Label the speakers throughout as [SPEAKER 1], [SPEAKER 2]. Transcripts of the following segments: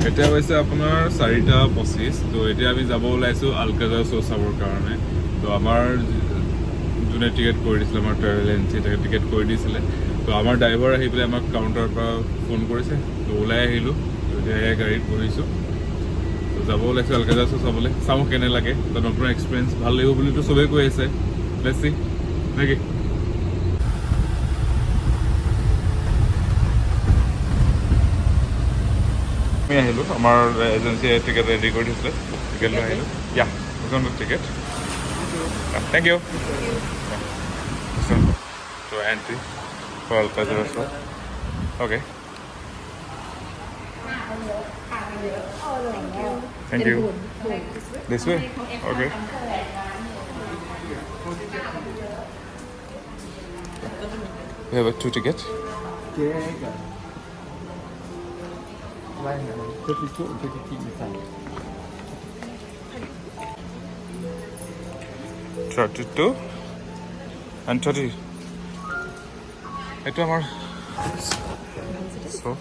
[SPEAKER 1] এতিয়া হৈছে আপোনাৰ 4:25 তো এতিয়া আমি যাব ওলাইছোঁ আলকাজাৰ শ্ব' চাবৰ কাৰণে তো আমাৰ যোনে টিকেট কৰি দিছিলে আমাৰ ট্ৰেভেল এজেঞ্চি টিকেট কৰি দিছিলে তো আমাৰ ড্ৰাইভাৰ আহি পেলাই আমাক কাউণ্টাৰৰ পৰা ফোন কৰিছে তো ওলাই আহিলোঁ তো এতিয়া এই গাড়ীত বহিছোঁ তো যাব ওলাইছোঁ আলকাজাৰ শ্ব' চাবলৈ চাওঁ কেনে লাগে তো নতুন এক্সপিৰিয়েঞ্চ ভাল লাগিব বুলিতো চবেই কৈ আছে বেছি নেকি আমি আহিলোঁ আমাৰ এজেঞ্চিয়ে টিকেট ৰেডি কৰি দিছিলে টিকেট লৈ আহিলোঁ ticket thank you to entry for Alcazar show' okay Thank you. This way? Okay. We have 2 tickets. 32 and 30. It's our. So.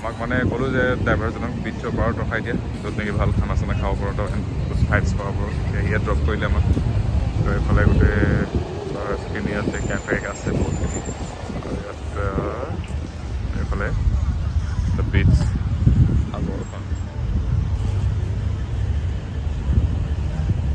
[SPEAKER 1] আমাক মানে ক'লোঁ যে ড্ৰাইভাৰজনক বিচৰ পাৰত ৰখাই দিয়া, য'ত নেকি ভাল খানা চানা খাব পাৰোঁ, তো ফাইটছ পাব পাৰোঁ। এতিয়া ইয়াত ড্ৰপ কৰিলে আমাক। তো এইফালে গোটেই ল'ৰাখিনি আছে, কেফে আছে বহুতখিনি। আৰু ইয়াত এইফালে দ্য বিচ